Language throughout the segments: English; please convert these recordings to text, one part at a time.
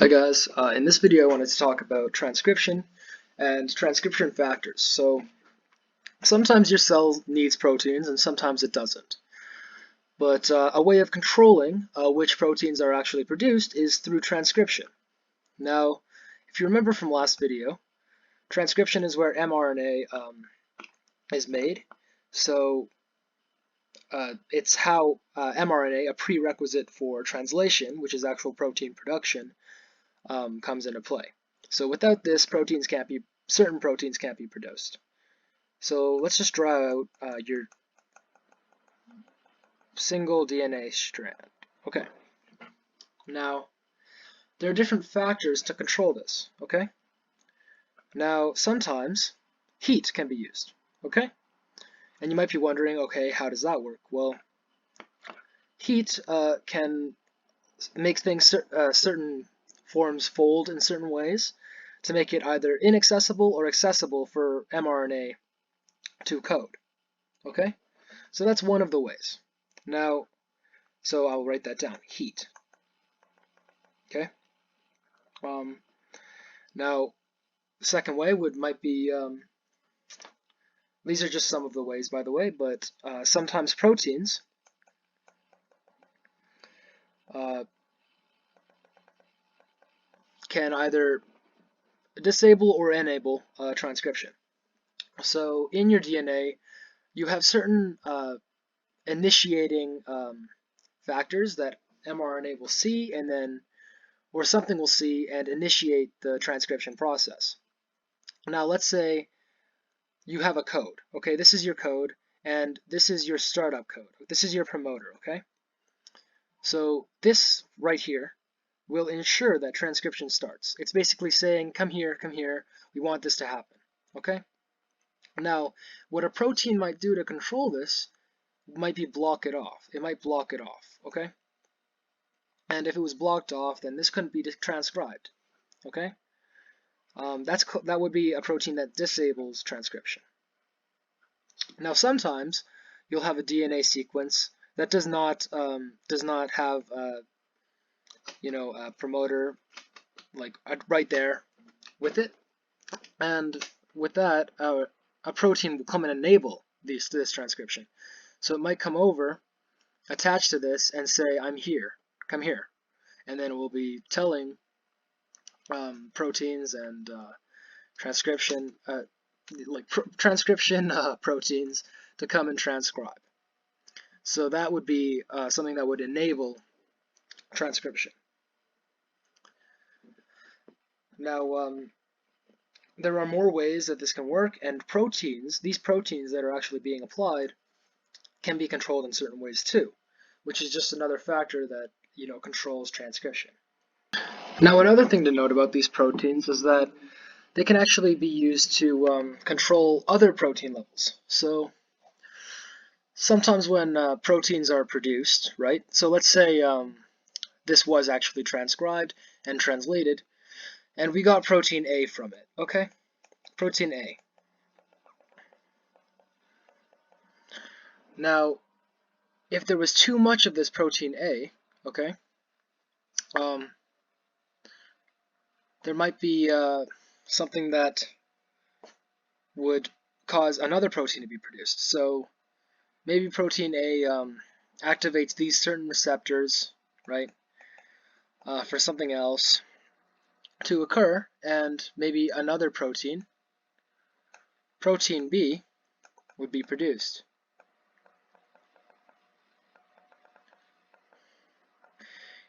Hi guys, in this video I wanted to talk about transcription and transcription factors. So sometimes your cell needs proteins and sometimes it doesn't. But a way of controlling which proteins are actually produced is through transcription. Now, if you remember from last video, transcription is where mRNA is made. So it's how mRNA, a prerequisite for translation, which is actual protein production, comes into play. So without this, certain proteins can't be produced. So let's just draw out your single DNA strand. Okay. Now, there are different factors to control this, okay? Now, sometimes heat can be used, okay? And you might be wondering, okay, how does that work? Well, heat can make things certain forms fold in certain ways to make it either inaccessible or accessible for mRNA to code. Okay? So that's one of the ways. Now, so I'll write that down, heat. Okay? Now, the second way might be, these are just some of the ways, by the way, but sometimes proteins can either disable or enable transcription. So in your DNA, you have certain initiating factors that mRNA will see, and then, or something will see and initiate the transcription process. Now let's say you have a code. Okay, this is your code, and this is your startup code. This is your promoter, okay? So this right here will ensure that transcription starts. It's basically saying, come here, we want this to happen, okay? Now, what a protein might do to control this might be block it off. It might block it off, okay? And if it was blocked off, then this couldn't be transcribed, okay? That would be a protein that disables transcription. Now, sometimes you'll have a DNA sequence that does not have a promoter like right there with it, and with that, a protein will come and enable this transcription. So it might come over, attach to this, and say, "I'm here, come here," and then we'll be telling proteins and transcription proteins to come and transcribe. So that would be something that would enable transcription. Now, there are more ways that this can work, and these proteins that are actually being applied, can be controlled in certain ways too, which is just another factor that controls transcription. Now, another thing to note about these proteins is that they can actually be used to control other protein levels. So sometimes when proteins are produced, right? So let's say this was actually transcribed and translated, and we got protein A from it, okay? Protein A. Now, if there was too much of this protein A, okay, there might be something that would cause another protein to be produced. So maybe protein A activates these certain receptors, right, for something else to occur, and maybe another protein B, would be produced.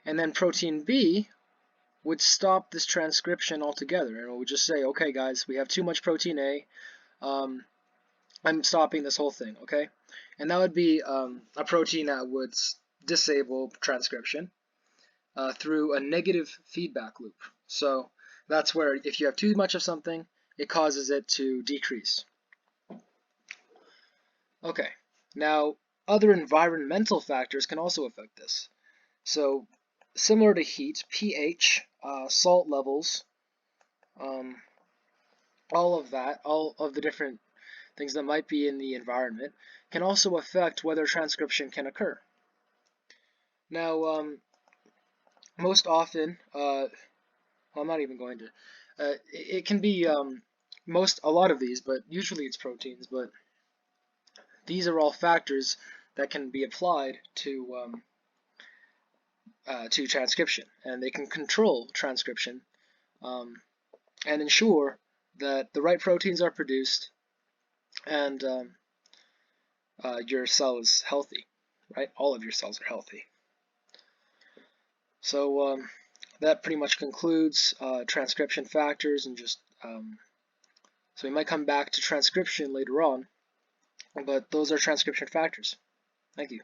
And then protein B would stop this transcription altogether, and it would just say, okay guys, we have too much protein A, I'm stopping this whole thing, okay? And that would be a protein that would disable transcription through a negative feedback loop. So that's where if you have too much of something, it causes it to decrease. Okay, now other environmental factors can also affect this. So similar to heat, pH, salt levels, all of the different things that might be in the environment can also affect whether transcription can occur. Now, most often, well, I'm not even going to. It can be a lot of these, but usually it's proteins. But these are all factors that can be applied to transcription, and they can control transcription and ensure that the right proteins are produced and your cell is healthy, right? All of your cells are healthy. So that pretty much concludes transcription factors, and just so we might come back to transcription later on, but those are transcription factors. Thank you.